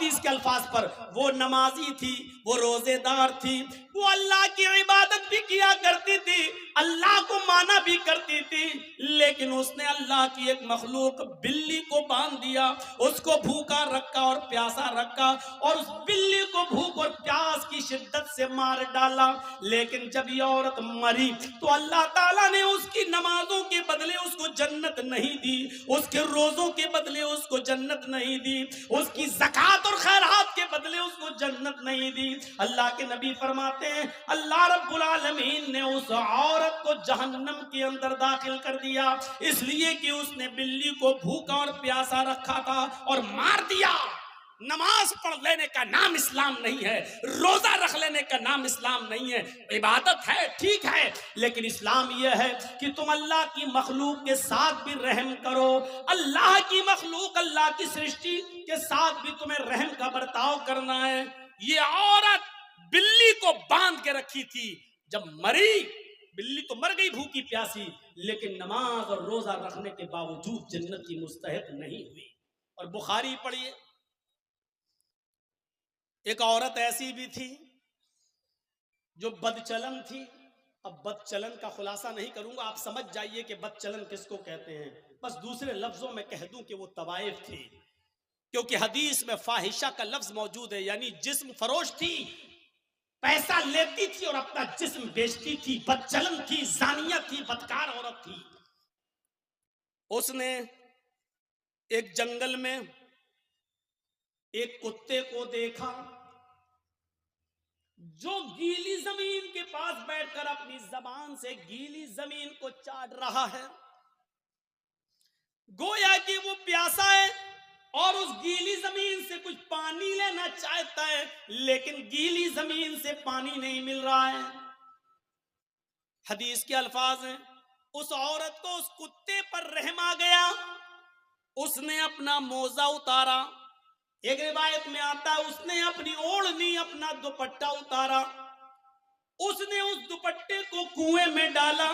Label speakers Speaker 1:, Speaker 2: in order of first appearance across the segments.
Speaker 1: हदीस के अल्फाज पर, वो नमाजी थी, वो रोजेदार थी, वो अल्लाह की इबादत भी किया करती थी, अल्लाह को माना भी करती थी, लेकिन उसने अल्लाह की एक मखलूक बिल्ली को बांध दिया, उसको भूखा रखा और प्यासा रखा, और उस बिल्ली को भूख और प्यास की शिद्दत से मार डाला। लेकिन जब ये औरत मरी तो अल्लाह ताला ने उसकी नमाजों के बदले उसको जन्नत नहीं दी, उसके रोजों के बदले उसको जन्नत नहीं दी, उसकी ज़कात और खैरात के बदले उसको जन्नत नहीं दी। अल्लाह के नबी फरमाते हैं, अल्लाह रब्बुल आलमीन ने उस औरत को जहन्नम के अंदर दाखिल कर दिया, इसलिए कि उसने बिल्ली को भूखा और प्यासा रखा था और मार दिया। नमाज पढ़ लेने का नाम इस्लाम नहीं है, रोजा रख लेने का नाम इस्लाम नहीं है। इबादत है, ठीक है, लेकिन इस्लाम यह है कि तुम अल्लाह की मखलूक के साथ भी रहम करो। अल्लाह की मखलूक, अल्लाह की सृष्टि के साथ भी तुम्हें रहम का बर्ताव करना है। ये औरत बिल्ली को बांध के रखी थी, जब मरी, बिल्ली तो मर गई भूखी प्यासी, लेकिन नमाज और रोजा रखने के बावजूद जन्नत की मुस्तहिक नहीं हुई। और बुखारी पढ़िए, एक औरत ऐसी भी थी जो बदचलन थी। अब बदचलन का खुलासा नहीं करूंगा, आप समझ जाइए कि बदचलन किसको कहते हैं। बस दूसरे लफ्जों में कह दूं कि वो तवाइफ थी, क्योंकि हदीस में फाहिशा का लफ्ज मौजूद है, यानी जिस्म फरोश थी, पैसा लेती थी और अपना जिस्म बेचती थी, बदचलन थी, जानिया थी, बदकार औरत थी। उसने एक जंगल में एक कुत्ते को देखा जो गीली जमीन के पास बैठकर अपनी जबान से गीली जमीन को चाट रहा है, गोया कि वो प्यासा है और उस गीली जमीन से कुछ पानी लेना चाहता है, लेकिन गीली जमीन से पानी नहीं मिल रहा है। हदीस के अल्फाज हैं, उस औरत को उस कुत्ते पर रहम आ गया, उसने अपना मोजा उतारा। एक रिवायत में आता है उसने अपनी ओढ़नी, अपना दुपट्टा उतारा, उसने उस दुपट्टे को कुएं में डाला।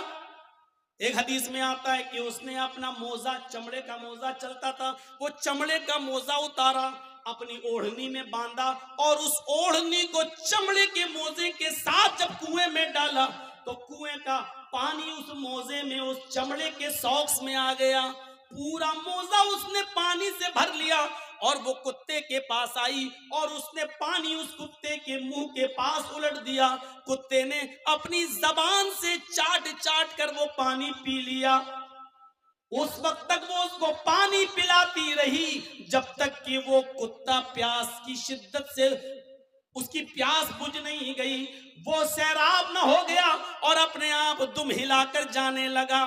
Speaker 1: एक हदीस में आता है कि उसने अपना मोजा, चमड़े का मोजा चलता था, वो चमड़े का मोजा उतारा, अपनी ओढ़नी में बांधा और उस ओढ़नी को चमड़े के मोजे के साथ जब कुएं में डाला तो कुएं का पानी उस मोजे में, उस चमड़े के सॉक्स में आ गया। पूरा मोजा उसने पानी से भर लिया और वो कुत्ते के पास आई और उसने पानी उस कुत्ते के मुंह के पास उलट दिया। कुत्ते ने अपनी जबान से चाट चाट कर वो पानी पी लिया। उस वक्त तक वो उसको पानी पिलाती रही जब तक कि वो कुत्ता प्यास की शिद्दत से, उसकी प्यास बुझ नहीं गई, वो सैराब न हो गया और अपने आप दुम हिलाकर जाने लगा।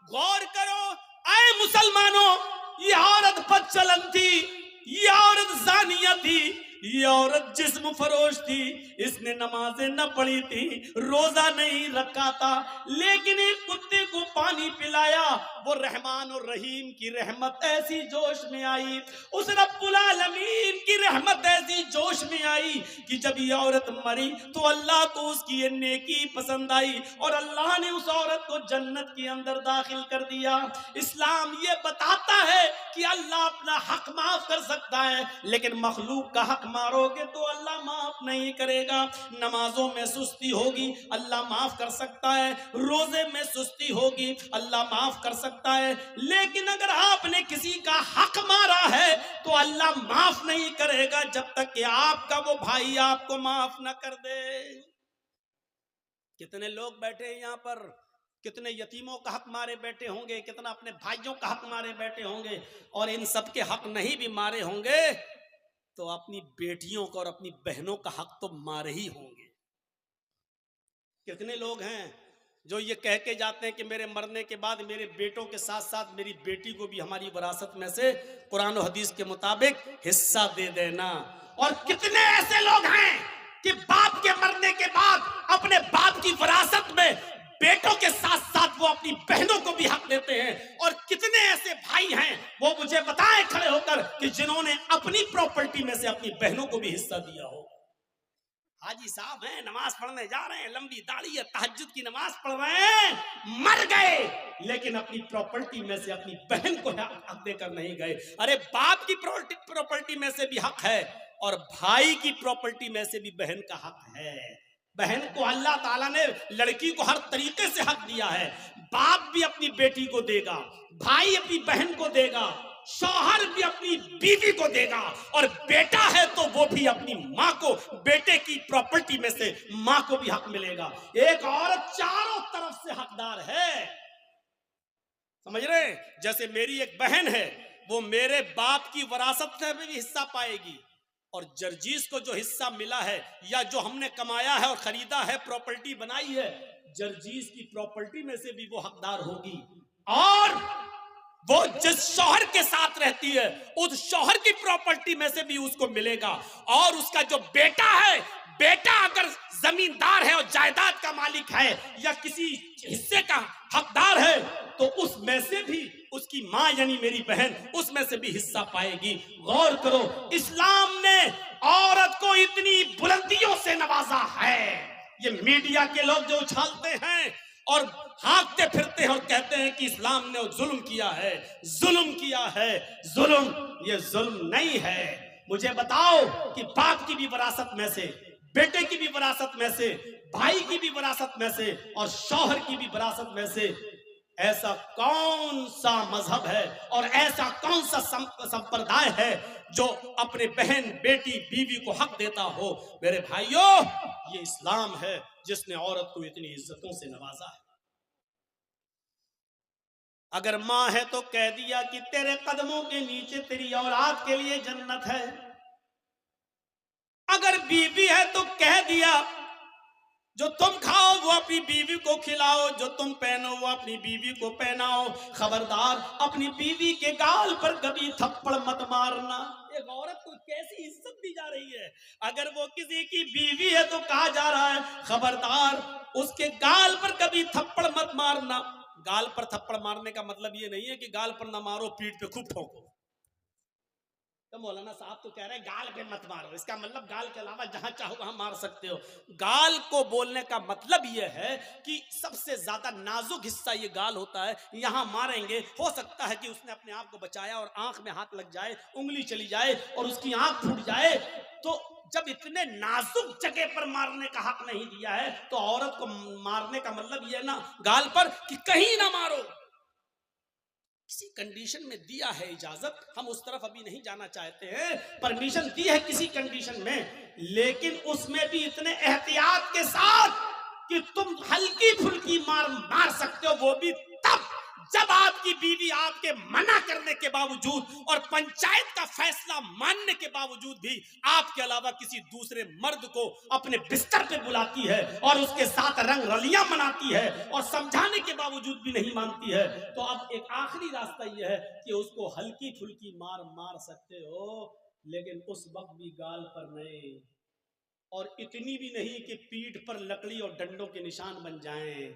Speaker 1: गौर करो ऐ मुसलमानों, ये औरत बदचलन थी, ये औरत जानिया थी, ये औरत जिस्म फरोश थी, इसने नमाजें न पढ़ी थी, रोजा नहीं रखा था, लेकिन एक कुत्ते को पानी पिलाया। वो रहमान और रहीम की रहमत ऐसी जोश में आई, उस रब्बुल आलमीन की रहमत ऐसी जोश में आई कि जब ये औरत मरी तो अल्लाह को उसकी ये नेकी पसंद आई और अल्लाह ने उस औरत को जन्नत के अंदर दाखिल कर दिया। इस्लाम ये बताता है कि अल्लाह अपना हक माफ कर सकता है, लेकिन मखलूक का हक मारोगे तो अल्लाह माफ नहीं करेगा। नमाजों में सुस्ती होगी, अल्लाह माफ कर सकता है, रोजे में सुस्ती होगी, अल्लाह माफ कर सकता है, लेकिन अगर आपने किसी का हक मारा है तो अल्लाह माफ नहीं करेगा जब तक कि आपका वो भाई आपको माफ न कर दे। कितने लोग बैठे हैं यहाँ पर, कितने यतीमों का हक मारे बैठे होंगे, कितना अपने भाइयों का हक मारे बैठे होंगे, और इन सब के हक नहीं भी मारे होंगे तो अपनी बेटियों का और अपनी बहनों का हक तो मारे ही होंगे। कितने लोग हैं जो ये कह के जाते हैं कि मेरे मरने के बाद मेरे बेटों के साथ साथ मेरी बेटी को भी हमारी विरासत में से कुरान और हदीस के मुताबिक हिस्सा दे देना। और कितने ऐसे लोग हैं कि बाप के मरने के बाद अपने बाप की विरासत में बेटों के साथ साथ वो अपनी बहनों को भी हक देते हैं। और कितने ऐसे भाई हैं, वो मुझे बताएं खड़े होकर, कि जिन्होंने अपनी प्रॉपर्टी में से अपनी बहनों को भी हिस्सा दिया हो। हाजी साहब हैं, नमाज पढ़ने जा रहे हैं, लंबी दाढ़ी है, तहज्जुद की नमाज पढ़ रहे हैं, मर गए, लेकिन अपनी प्रॉपर्टी में से अपनी बहन को हक देकर नहीं गए। अरे बाप की प्रॉपर्टी में से भी हक है, और भाई की प्रॉपर्टी में से भी बहन का हक है। बहन को अल्लाह ताला ने लड़की को हर तरीके से हक दिया है। बाप भी अपनी बेटी को देगा, भाई अपनी बहन को देगा, शौहर भी अपनी बीवी को देगा, और बेटा है तो वो भी अपनी माँ को, बेटे की प्रॉपर्टी में से माँ को भी हक मिलेगा। एक औरत चारों तरफ से हकदार है, समझ रहे हैं? जैसे मेरी एक बहन है, वो मेरे बाप की विरासत में भी हिस्सा पाएगी, और जर्जीस को जो हिस्सा मिला है या जो हमने कमाया है और खरीदा है, प्रॉपर्टी बनाई है, जर्जीस की प्रॉपर्टी में से भी वो हकदार होगी। और वो जिस शौहर के साथ रहती है उस शौहर की प्रॉपर्टी में से भी उसको मिलेगा। और उसका जो बेटा है, बेटा अगर जमींदार है और जायदाद का मालिक है या किसी हिस्से का हकदार है तो उसमें से भी उसकी मां यानी मेरी बहन उसमें से भी हिस्सा पाएगी। गौर करो, इस्लाम ने औरत को इतनी बुलंदियों से नवाजा है। ये मीडिया के लोग जो उछालते हैं और हाँकते फिरते हैं और कहते हैं कि इस्लाम ने जुल्म किया है, जुल्म किया है, जुल्म, ये जुल्म नहीं है। मुझे बताओ कि बाप की भी विरासत में से, बेटे की भी विरासत में से, भाई की भी विरासत में से और शौहर की भी विरासत में से ऐसा कौन सा मजहब है और ऐसा कौन सा संप्रदाय है जो अपने बहन, बेटी, बीवी को हक देता हो? मेरे भाइयों, ये इस्लाम है जिसने औरत को इतनी इज्जतों से नवाजा है। अगर मां है तो कह दिया कि तेरे कदमों के नीचे तेरी औलाद के लिए जन्नत है। अगर बीवी है तो कह दिया जो तुम खाओ वो अपनी बीवी को खिलाओ, जो तुम पहनो वो अपनी बीवी को पहनाओ। खबरदार अपनी बीवी के गाल पर कभी थप्पड़ मत मारना। एक औरत को कैसी इज्जत दी जा रही है। अगर वो किसी की बीवी है तो कहा जा रहा है खबरदार उसके गाल पर कभी थप्पड़ मत मारना। गाल पर थप्पड़ मारने का मतलब ये नहीं है कि गाल पर ना मारो, पीठ पे खूब ठोको। तो मौलाना साहब तो कह रहे हैं गाल पे मत मारो, इसका मतलब गाल के अलावा जहां चाहो वहां मार सकते हो। गाल को बोलने का मतलब यह है कि सबसे ज्यादा नाजुक हिस्सा ये गाल होता है, यहां मारेंगे हो सकता है कि उसने अपने आप को बचाया और आंख में हाथ लग जाए, उंगली चली जाए और उसकी आंख फूट जाए। तो जब इतने नाजुक जगह पर मारने का हक नहीं दिया है तो औरत को मारने का मतलब यह ना गाल पर कि कहीं ना मारो। किसी कंडीशन में दिया है इजाजत, हम उस तरफ अभी नहीं जाना चाहते हैं, परमिशन दी है किसी कंडीशन में, लेकिन उसमें भी इतने एहतियात के साथ कि तुम हल्की फुल्की मार सकते हो, वो भी तब जब आपकी बीवी आपके मना करने के बावजूद और पंचायत का फैसला मानने के बावजूद भी आपके अलावा किसी दूसरे मर्द को अपने बिस्तर पे बुलाती है और उसके साथ रंग रलियां मनाती है और समझाने के बावजूद भी नहीं मानती है। तो अब एक आखिरी रास्ता यह है कि उसको हल्की फुल्की मार सकते हो, लेकिन उस वक्त भी गाल पर नहीं, और इतनी भी नहीं कि पीठ पर लकड़ी और डंडों के निशान बन जाएं,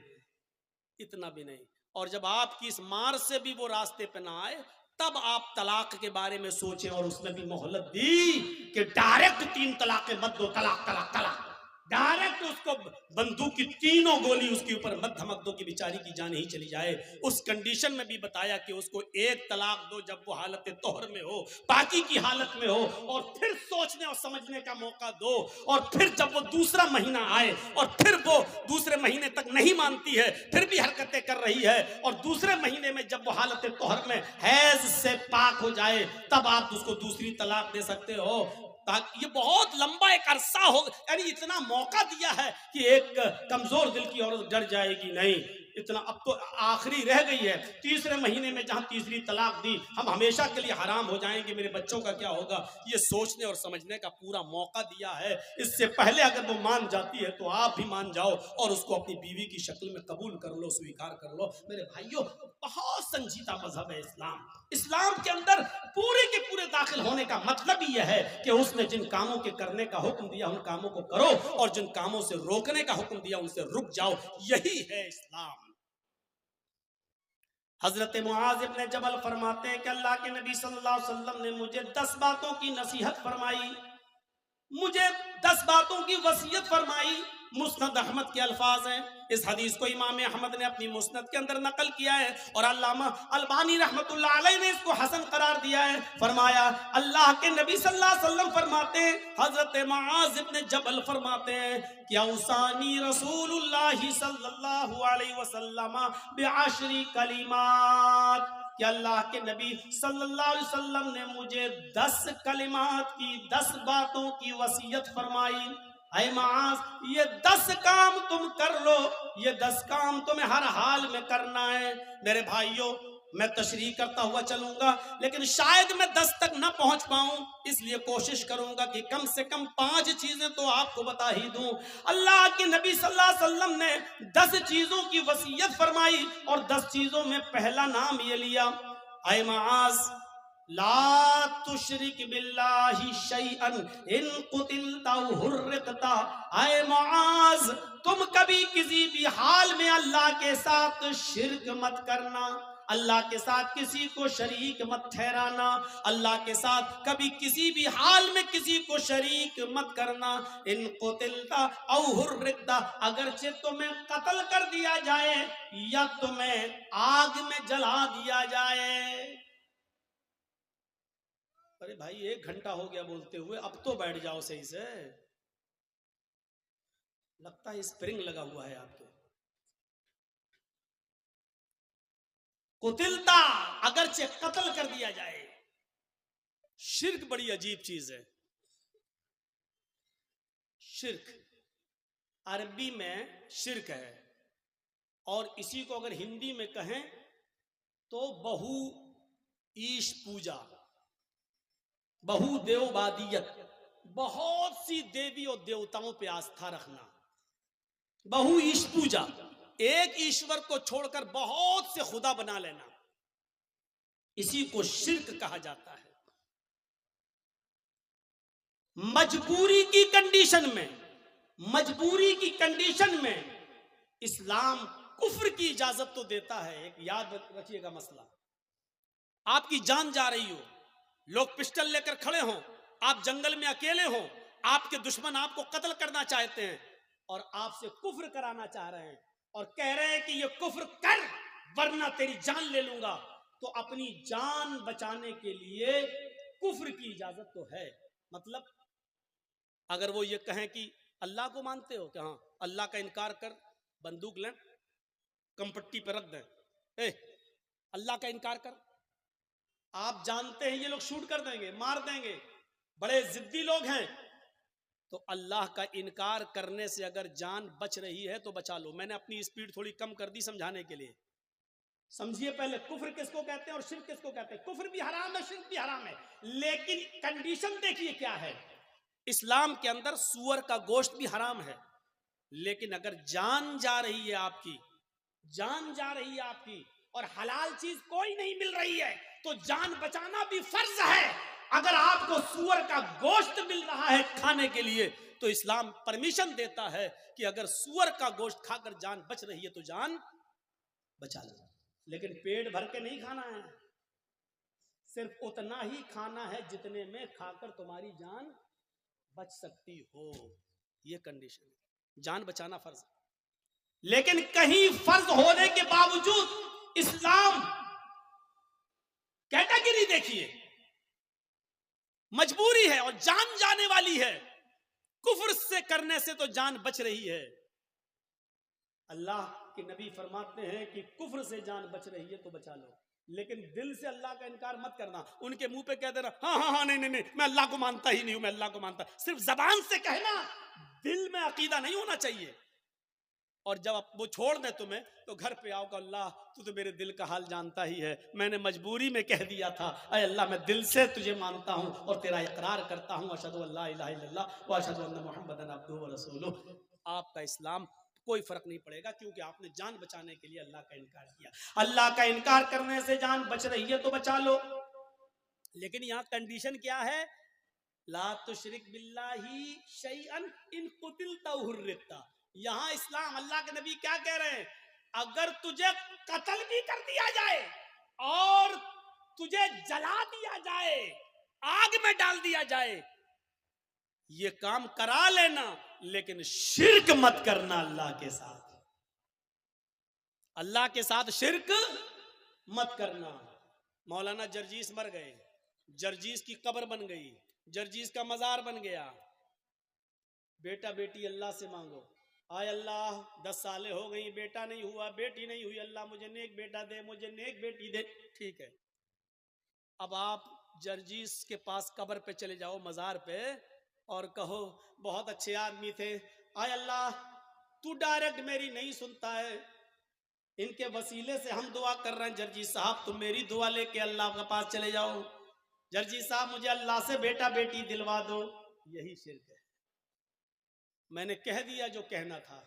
Speaker 1: इतना भी नहीं। और जब आपकी इस मार से भी वो रास्ते पे ना आए तब आप तलाक के बारे में सोचें, और उसमें भी मोहलत दी कि डायरेक्ट 3 तलाक़ें मत दो, तलाक तलाक तलाक, डायरेक्ट उसको बंदूक की 3 गोली उसके ऊपर मत धमक दो कि बेचारी की जान ही चली जाए। उस कंडीशन में भी बताया कि उसको 1 तलाक दो जब वो हालत तोहर में हो, बाकी की हालत में हो, और फिर सोचने और समझने का मौका दो। और फिर जब वो दूसरा महीना आए और फिर वो दूसरे महीने तक नहीं मानती है, फिर भी हरकतें कर रही है, और दूसरे महीने में जब वो हालत तोहर में हैज से पाक हो जाए तब आप उसको दूसरी तलाक दे सकते हो। ये बहुत लंबा एक अरसा हो, यानी इतना मौका दिया है कि एक कमजोर दिल की औरत डर जाएगी नहीं, इतना। अब तो आखिरी रह गई है, तीसरे महीने में जहां तीसरी तलाक दी हम हमेशा के लिए हराम हो जाएंगे, मेरे बच्चों का क्या होगा, ये सोचने और समझने का पूरा मौका दिया है। इससे पहले अगर वो मान जाती है तो आप भी मान जाओ और उसको अपनी बीवी की शक्ल में कबूल कर लो, स्वीकार कर लो। मेरे भाइयों, बहुत संजीदा मजहब है इस्लाम। इस्लाम के अंदर पूरे के पूरे दाखिल होने का मतलब ही यह है कि उसने जिन कामों के करने का हुक्म दिया उन कामों को करो, और जिन कामों से रोकने का हुक्म दिया उनसे रुक जाओ। यही है इस्लाम। हजरत मुआज इब्न जबल फरमाते हैं कि अल्लाह के नबी सल्लल्लाहु अलैहि वसल्लम ने मुझे 10 बातों की नसीहत फरमाई। मुझे 10 बातों की वसीयत फरमाई। मुस्नद अहमद के अल्फाज हैं। इस हदीस को इमाम अहमद ने अपनी मुस्नद के अंदर नकल किया है और अल्लामा अलबानी रहमतुल्लाह अलैह ने इसको हसन करार दिया है। फरमाया अल्लाह के नबी सल्लल्लाहु अलैहि वसल्लम फरमाते हैं, हजरत मुआज इब्न जबल फरमाते हैं कि औसानी रसूलुल्लाह सल्लल्लाहु अलैहि वसल्लम बिअशरी कलिमात, कि अल्लाह के नबी सल्लल्लाहु अलैहि वसल्लम ने मुझे 10 कलिमात की 10 बातों की वसीयत फरमाई। ऐ माज, ये 10 काम तुम कर लो, ये 10 काम तुम्हें हर हाल में करना है। मेरे भाइयों, मैं तशरीह करता हुआ चलूंगा, लेकिन शायद मैं 10 तक ना पहुंच पाऊं, इसलिए कोशिश करूंगा कि कम से कम 5 चीजें तो आपको बता ही दूं। अल्लाह के नबी सल्लल्लाहु अलैहि वसल्लम ने 10 चीजों की वसीयत फरमाई और 10 चीजों में पहला नाम ये लिया, ऐ माज ला तुशरिक बिल्लाहि शैअन इन कुतिलता हुर्रिकता। ऐ मुआज, तुम कभी किसी भी हाल में अल्लाह के साथ शिर्क मत करना, अल्लाह के साथ किसी को शरीक मत ठहराना, अल्लाह के साथ कभी किसी भी हाल में किसी को शरीक मत करना। इन कुतिलता औ हुर्रिकता, अगरचे तुम्हें कत्ल कर दिया जाए या तुम्हें आग में जला दिया जाए। अरे भाई 1 घंटा हो गया बोलते हुए, अब तो बैठ जाओ सही से, लगता है स्प्रिंग लगा हुआ है आपके। कुतिलता, अगरचे कत्ल कर दिया जाए। शिर्क बड़ी अजीब चीज है। शिर्क अरबी में शिर्क है, और इसी को अगर हिंदी में कहें तो बहु ईश पूजा, बहु देववादियत, बहुत सी देवी और देवताओं पे आस्था रखना, बहु ईश पूजा, एक ईश्वर को छोड़कर बहुत से खुदा बना लेना, इसी को शिर्क कहा जाता है। मजबूरी की कंडीशन में, मजबूरी की कंडीशन में इस्लाम कुफ्र की इजाजत तो देता है। एक याद रखिएगा मसला, आपकी जान जा रही हो, लोग पिस्टल लेकर खड़े हों, आप जंगल में अकेले हो, आपके दुश्मन आपको कत्ल करना चाहते हैं और आपसे कुफ्र कराना चाह रहे हैं और कह रहे हैं कि ये कुफ्र कर वरना तेरी जान ले लूंगा, तो अपनी जान बचाने के लिए कुफ्र की इजाजत तो है। मतलब अगर वो ये कहें कि अल्लाह को मानते हो, कि हाँ अल्लाह का इनकार कर, बंदूक लें कंपट्टी पर रख दें, अल्लाह का इनकार कर, आप जानते हैं ये लोग शूट कर देंगे, मार देंगे, बड़े जिद्दी लोग हैं, तो अल्लाह का इनकार करने से अगर जान बच रही है तो बचा लो। मैंने अपनी स्पीड थोड़ी कम कर दी समझाने के लिए। समझिए पहले कुफ्र किसको कहते हैं और शिर्क किसको कहते हैं। कुफ्र भी हराम है, शिर्क भी हराम है, लेकिन कंडीशन देखिए क्या है। इस्लाम के अंदर सूअर का गोश्त भी हराम है, लेकिन अगर जान जा रही है आपकी, जान जा रही है आपकी और हलाल चीज कोई नहीं मिल रही है, तो जान बचाना भी फर्ज है। अगर आपको सूअर का गोश्त मिल रहा है खाने के लिए, तो इस्लाम परमिशन देता है कि अगर सूअर का गोश्त खाकर जान बच रही है तो जान बचा लो, लेकिन पेट भर के नहीं खाना है, सिर्फ उतना ही खाना है जितने में खाकर तुम्हारी जान बच सकती हो। यह कंडीशन है, जान बचाना फर्ज है। लेकिन कहीं फर्ज होने के बावजूद इस्लाम कैटेगरी देखिए, मजबूरी है और जान जाने वाली है, कुफ्र से करने से तो जान बच रही है। अल्लाह के नबी फरमाते हैं कि कुफ्र से जान बच रही है तो बचा लो, लेकिन दिल से अल्लाह का इनकार मत करना। उनके मुंह पे कह देना हाँ हाँ हाँ नहीं नहीं नहीं मैं अल्लाह को मानता ही नहीं हूं, मैं अल्लाह को मानता, सिर्फ जबान से कहना, दिल में अकीदा नहीं होना चाहिए। और जब वो छोड़ दे तुम्हें तो घर पे आओ, अल्लाह तू तो मेरे दिल का हाल जानता ही है, मैंने मजबूरी में कह दिया था, अरे अल्लाह मैं दिल से तुझे मानता हूं और तेरा इकरार करता हूं, अशहदु अल्ला इलाहा इल्लल्लाह व अशहदु अन्ना मुहम्मदन अब्दुहु व रसूलुहु। आपका इस्लाम कोई फर्क नहीं पड़ेगा, क्योंकि आपने जान बचाने के लिए अल्लाह का इनकार किया। अल्लाह का इनकार करने से जान बच रही है तो बचा लो, लेकिन यहाँ कंडीशन क्या है, ला तुशरिक बिल्लाहि शैअन इन कुतिलता हुर्रिकता। यहां इस्लाम, अल्लाह के नबी क्या कह रहे हैं, अगर तुझे कत्ल भी कर दिया जाए और तुझे जला दिया जाए, आग में डाल दिया जाए, ये काम करा लेना, लेकिन शिर्क मत करना अल्लाह के साथ। अल्लाह के साथ शिर्क मत करना। मौलाना जर्जीस मर गए, जर्जीस की कब्र बन गई, जर्जीस का मजार बन गया। बेटा बेटी अल्लाह से मांगो, आय अल्लाह 10 सालें हो गई, बेटा नहीं हुआ, बेटी नहीं हुई, अल्लाह मुझे नेक बेटा दे, मुझे नेक बेटी दे। ठीक है, अब आप जर्जीस के पास कब्र पे चले जाओ, मजार पे, और कहो बहुत अच्छे आदमी थे, आय अल्लाह तू डायरेक्ट मेरी नहीं सुनता है, इनके वसीले से हम दुआ कर रहे हैं, जर्जी साहब तुम मेरी दुआ लेके अल्लाह के पास चले जाओ, जर्जी साहब मुझे अल्लाह से बेटा बेटी दिलवा दो। यही शिर्क है। मैंने कह दिया जो कहना था।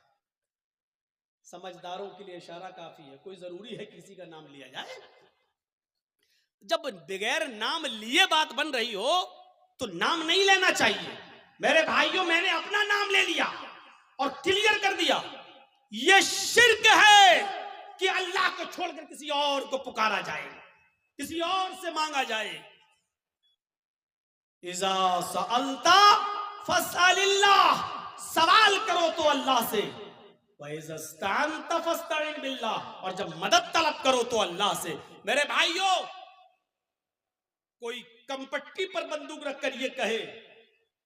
Speaker 1: समझदारों के लिए इशारा काफी है, कोई जरूरी है किसी का नाम लिया जाए? जब बगैर नाम लिए बात बन रही हो तो नाम नहीं लेना चाहिए। मेरे भाइयों, मैंने अपना नाम ले लिया और क्लियर कर दिया, यह शिर्क है कि अल्लाह को छोड़कर किसी और को पुकारा जाए, किसी और से मांगा जाए। इज़ा सअल्ता फस्अलिल्लाह, सवाल करो तो अल्लाह से, वइज़स्तअनता फस्तईन बिल्लाह, और जब मदद तलब करो तो अल्लाह से। मेरे भाइयों, कोई कमपट्टी पर बंदूक रखकर ये कहे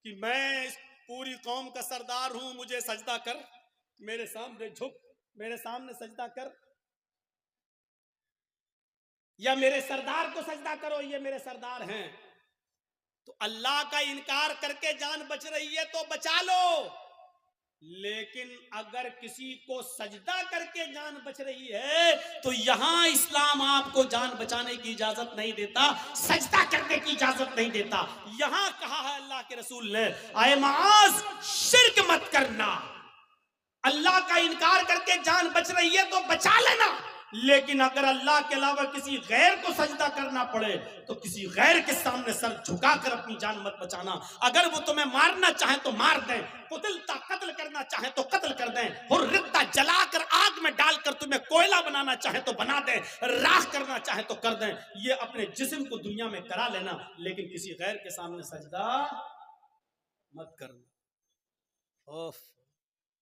Speaker 1: कि मैं इस पूरी कौम का सरदार हूं, मुझे सजदा कर, मेरे सामने झुक, मेरे सामने सजदा कर, या मेरे सरदार को सजदा करो, ये मेरे सरदार हैं, तो अल्लाह का इनकार करके जान बच रही है तो बचा लो। लेकिन अगर किसी को सजदा करके जान बच रही है तो यहां इस्लाम आपको जान बचाने की इजाजत नहीं देता, सजदा करने की इजाजत नहीं देता। यहां कहा है अल्लाह के रसूल ने, आए माज शिर्क मत करना। अल्लाह का इनकार करके जान बच रही है तो बचा लेना, लेकिन अगर अल्लाह के अलावा किसी गैर को सजदा करना पड़े तो किसी गैर के सामने सर झुकाकर अपनी जान मत बचाना। अगर वो तुम्हें मारना चाहे तो मार दें, कुतिलता कत्ल करना चाहे तो कत्ल कर दें, हुर्रिता जलाकर आग में डालकर तुम्हें कोयला बनाना चाहे तो बना दें, राख करना चाहे तो कर दें। ये अपने जिस्म को दुनिया में करा लेना, लेकिन किसी गैर के सामने सजदा मत करना। ओफ,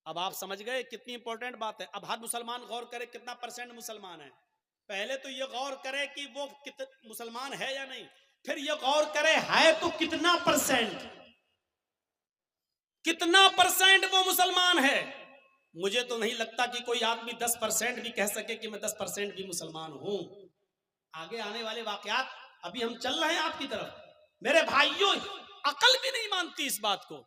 Speaker 1: अब आप समझ गए कितनी इंपॉर्टेंट बात है। अब हर मुसलमान गौर करे कितना परसेंट मुसलमान है। पहले तो ये गौर करे कि वो मुसलमान है या नहीं, फिर ये गौर करे है तो कितना परसेंट, कितना परसेंट वो मुसलमान है। मुझे तो नहीं लगता कि कोई आदमी 10% भी कह सके कि मैं 10% भी मुसलमान हूं। आगे आने वाले वाकयात, अभी हम चल रहे हैं आपकी तरफ। मेरे भाइयों, अकल भी नहीं मानती इस बात को।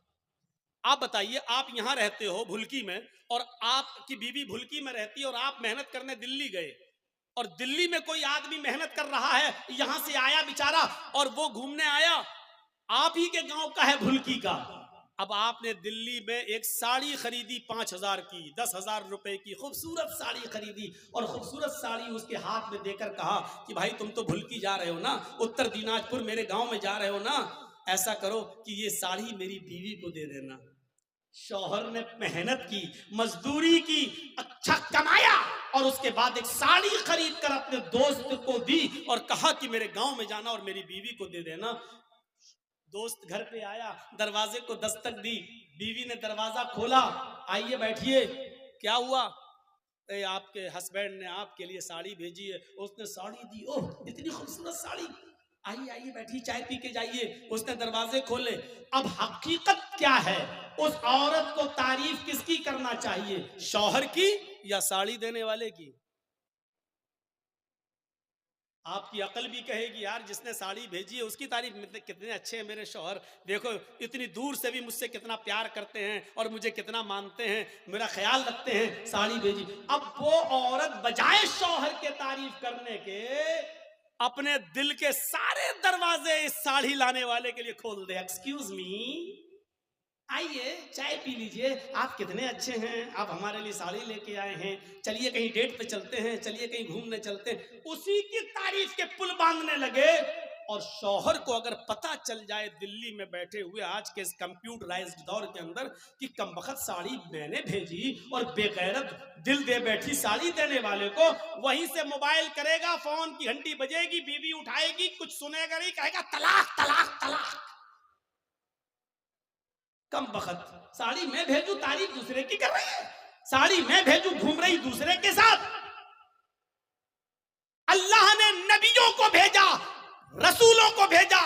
Speaker 1: आप बताइए, आप यहां रहते हो भुलकी में, और आपकी बीवी भुलकी में रहती है, और आप मेहनत करने दिल्ली गए, और दिल्ली में कोई आदमी मेहनत कर रहा है, यहां से आया बेचारा, और वो घूमने आया, आप ही के गांव का है भुलकी का। अब आपने दिल्ली में एक साड़ी खरीदी 5,000 की, 10,000 रुपए की खूबसूरत साड़ी खरीदी, और खूबसूरत साड़ी उसके हाथ में देकर कहा कि भाई तुम तो भुलकी जा रहे हो ना, उत्तर दिनाजपुर मेरे गांव में जा रहे हो ना, ऐसा करो कि ये साड़ी मेरी बीवी को दे देना। शौहर ने मेहनत की, मजदूरी की, अच्छा कमाया, और उसके बाद एक साड़ी खरीद कर अपने दोस्त को दी और कहा कि मेरे गांव में जाना और मेरी बीवी को दे देना। दोस्त घर पे आया, दरवाजे को दस्तक दी, बीवी ने दरवाजा खोला, आइए बैठिए, क्या हुआ? आपके हस्बैंड ने आपके लिए साड़ी भेजी है। उसने साड़ी दी, ओह इतनी खूबसूरत साड़ी, आइए आइए बैठिए, चाय पी के जाइए। उसने दरवाजे खोले। अब हकीकत क्या है? उस औरत को तारीफ किसकी करना चाहिए, शौहर की या साड़ी देने वाले की? आपकी अकल भी कहेगी यार जिसने साड़ी भेजी है उसकी तारीफ, कितने अच्छे हैं मेरे शौहर, देखो इतनी दूर से भी मुझसे कितना प्यार करते हैं और मुझे कितना मानते हैं, मेरा ख्याल रखते हैं, साड़ी भेजी। अब वो औरत बजाय शौहर के तारीफ करने के अपने दिल के सारे दरवाजे इस साड़ी लाने वाले के लिए खोल दे। एक्सक्यूज मी, आइए चाय पी लीजिए, आप कितने अच्छे हैं, आप हमारे लिए साड़ी लेके आए हैं, चलिए कहीं डेट पे चलते हैं, चलिए कहीं घूमने चलते हैं। उसी की तारीफ के पुल बांधने लगे। और शौहर को अगर पता चल जाए दिल्ली में बैठे हुए आज के इस कंप्यूटराइज्ड दौर के अंदर कि कमबख्त साड़ी मैंने भेजी और बेगैरत दिल दे बैठी साड़ी देने वाले को, वहीं से मोबाइल करेगा, फोन की घंटी बजेगी, बीवी उठाएगी, कुछ सुनेगा नहीं, कहेगा तलाक तलाक तलाक। कम बखत, साड़ी मैं भेजू तारीफ दूसरे की कर रही है, साड़ी मैं भेजू घूम रही दूसरे के साथ। अल्लाह ने नबियों को भेजा, रसूलों को भेजा,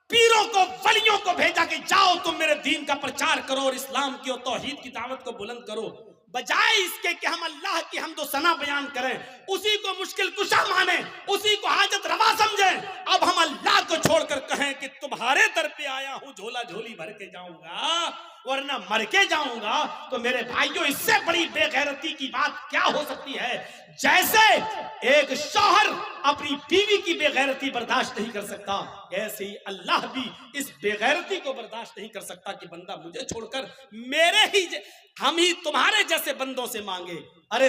Speaker 1: पीरों को, वलियों को भेजा कि जाओ तुम मेरे दीन का प्रचार करो और इस्लाम की और तौहीद की दावत को बुलंद करो। बजाय इसके कि हम अल्लाह की हमदो सना बयान करें, उसी को मुश्किल कुशा माने, उसी को हाजत रवा समझें, अब हम अल्लाह को छोड़कर कहें कि तुम्हारे दर पे आया हूं, झोला झोली भर के जाऊंगा वरना मर के जाऊंगा। तो मेरे भाइयों, इससे बड़ी बेगैरती की बात क्या हो सकती है? जैसे एक शौहर अपनी बीवी की बेगैरती बर्दाश्त नहीं कर सकता, ऐसे ही अल्लाह भी इस बेगैरती को बर्दाश्त नहीं कर सकता कि बंदा मुझे छोड़कर मेरे ही हम ही तुम्हारे जैसे बंदों से मांगे। अरे